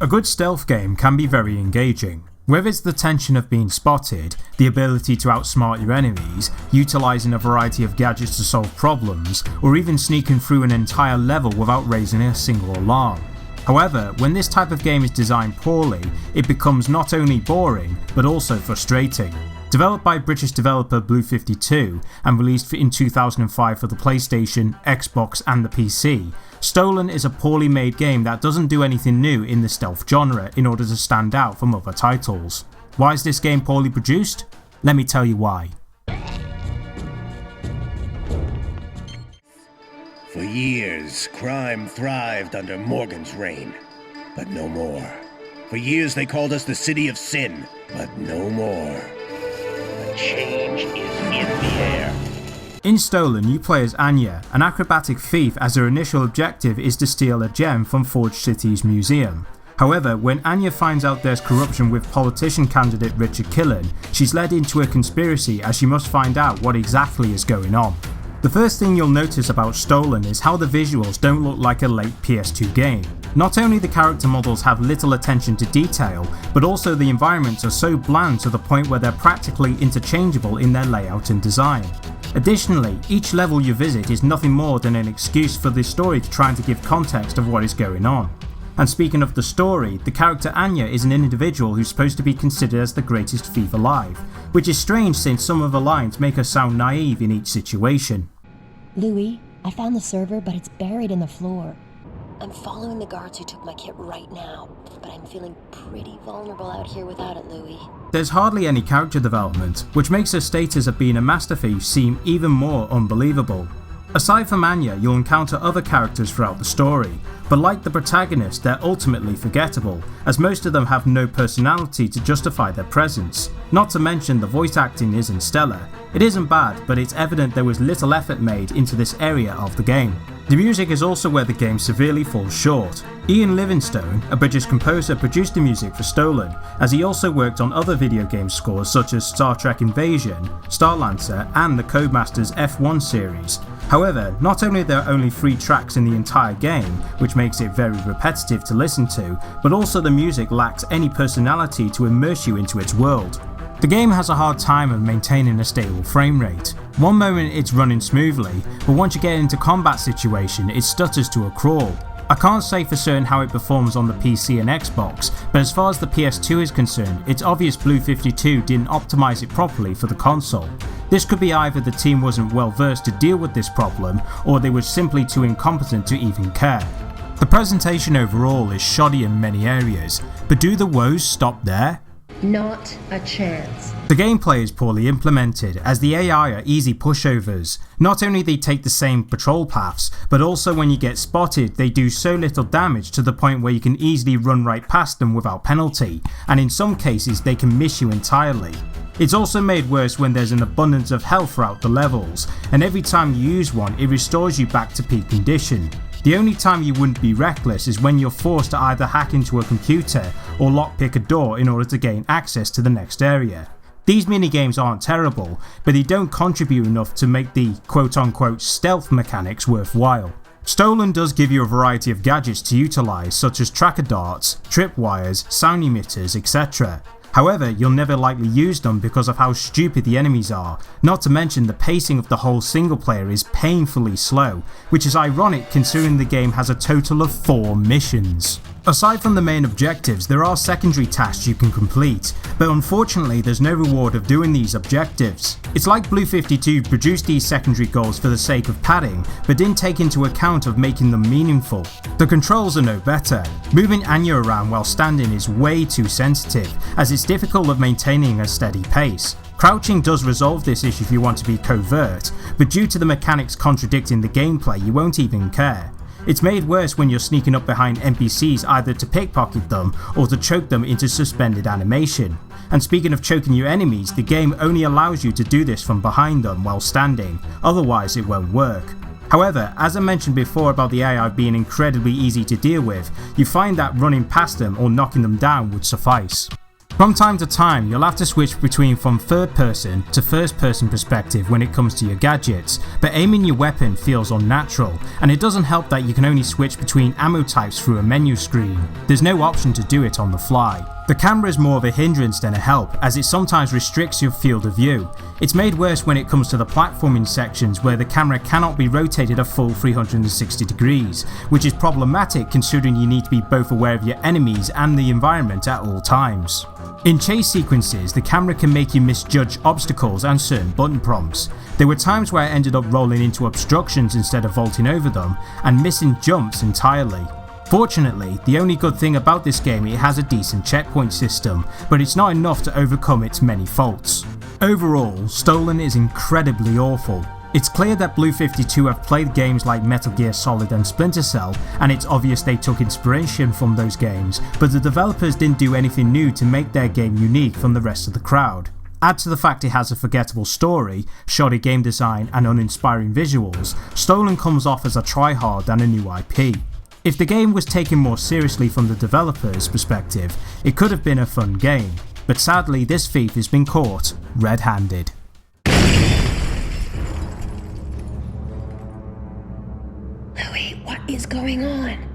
A good stealth game can be very engaging. Whether it's the tension of being spotted, the ability to outsmart your enemies, utilising a variety of gadgets to solve problems, or even sneaking through an entire level without raising a single alarm. However, when this type of game is designed poorly, it becomes not only boring, but also frustrating. Developed by British developer Blue 52 and released in 2005 for the PlayStation, Xbox and the PC, Stolen is a poorly made game that doesn't do anything new in the stealth genre in order to stand out from other titles. Why is this game poorly produced? Let me tell you why. For years, crime thrived under Morgan's reign, but no more. For years they called us the City of Sin, but no more. A change is in the air. In Stolen, you play as Anya, an acrobatic thief, as her initial objective is to steal a gem from Forge City's museum. However, when Anya finds out there's corruption with politician candidate Richard Killen, she's led into a conspiracy as she must find out what exactly is going on. The first thing you'll notice about Stolen is how the visuals don't look like a late PS2 game. Not only the character models have little attention to detail, but also the environments are so bland to the point where they're practically interchangeable in their layout and design. Additionally, each level you visit is nothing more than an excuse for the story to try to give context of what is going on. And speaking of the story, the character Anya is an individual who's supposed to be considered as the greatest thief alive, which is strange since some of the lines make her sound naive in each situation. Louis, I found the server, but it's buried in the floor. I'm following the guards who took my kit right now, but I'm feeling pretty vulnerable out here without it, Louis. There's hardly any character development, which makes her status of being a master thief seem even more unbelievable. Aside from Anya, you'll encounter other characters throughout the story, but like the protagonist, they're ultimately forgettable, as most of them have no personality to justify their presence. Not to mention the voice acting isn't stellar. It isn't bad, but it's evident there was little effort made into this area of the game. The music is also where the game severely falls short. Ian Livingstone, a British composer, produced the music for Stolen, as he also worked on other video game scores such as Star Trek Invasion, Starlancer and the Codemasters F1 series. However, not only are there only 3 tracks in the entire game, which makes it very repetitive to listen to, but also the music lacks any personality to immerse you into its world. The game has a hard time of maintaining a stable frame rate. One moment it's running smoothly, but once you get into combat situation it stutters to a crawl. I can't say for certain how it performs on the PC and Xbox, but as far as the PS2 is concerned, it's obvious Blue 52 didn't optimise it properly for the console. This could be either the team wasn't well versed to deal with this problem, or they were simply too incompetent to even care. The presentation overall is shoddy in many areas, but do the woes stop there? Not a chance. The gameplay is poorly implemented, as the AI are easy pushovers. Not only they take the same patrol paths, but also when you get spotted they do so little damage to the point where you can easily run right past them without penalty, and in some cases they can miss you entirely. It's also made worse when there's an abundance of health throughout the levels, and every time you use one it restores you back to peak condition. The only time you wouldn't be reckless is when you're forced to either hack into a computer or lockpick a door in order to gain access to the next area. These minigames aren't terrible, but they don't contribute enough to make the quote-unquote stealth mechanics worthwhile. Stolen does give you a variety of gadgets to utilise, such as tracker darts, tripwires, sound emitters, etc. However, you'll never likely use them because of how stupid the enemies are, not to mention the pacing of the whole single player is painfully slow, which is ironic considering the game has a total of 4 missions. Aside from the main objectives, there are secondary tasks you can complete, but unfortunately there's no reward of doing these objectives. It's like Blue 52 produced these secondary goals for the sake of padding, but didn't take into account of making them meaningful. The controls are no better. Moving Anya around while standing is way too sensitive, as it's difficult of maintaining a steady pace. Crouching does resolve this issue if you want to be covert, but due to the mechanics contradicting the gameplay you won't even care. It's made worse when you're sneaking up behind NPCs either to pickpocket them or to choke them into suspended animation. And speaking of choking your enemies, the game only allows you to do this from behind them while standing, otherwise it won't work. However, as I mentioned before about the AI being incredibly easy to deal with, you find that running past them or knocking them down would suffice. From time to time, you'll have to switch between from third person to first person perspective when it comes to your gadgets, but aiming your weapon feels unnatural, and it doesn't help that you can only switch between ammo types through a menu screen. There's no option to do it on the fly. The camera is more of a hindrance than a help, as it sometimes restricts your field of view. It's made worse when it comes to the platforming sections where the camera cannot be rotated a full 360 degrees, which is problematic considering you need to be both aware of your enemies and the environment at all times. In chase sequences, the camera can make you misjudge obstacles and certain button prompts. There were times where I ended up rolling into obstructions instead of vaulting over them, and missing jumps entirely. Fortunately, the only good thing about this game is it has a decent checkpoint system, but it's not enough to overcome its many faults. Overall, Stolen is incredibly awful. It's clear that Blue 52 have played games like Metal Gear Solid and Splinter Cell, and it's obvious they took inspiration from those games, but the developers didn't do anything new to make their game unique from the rest of the crowd. Add to the fact it has a forgettable story, shoddy game design and uninspiring visuals, Stolen comes off as a tryhard than a new IP. If the game was taken more seriously from the developer's perspective, it could have been a fun game, but sadly this thief has been caught red-handed. Louis, what is going on?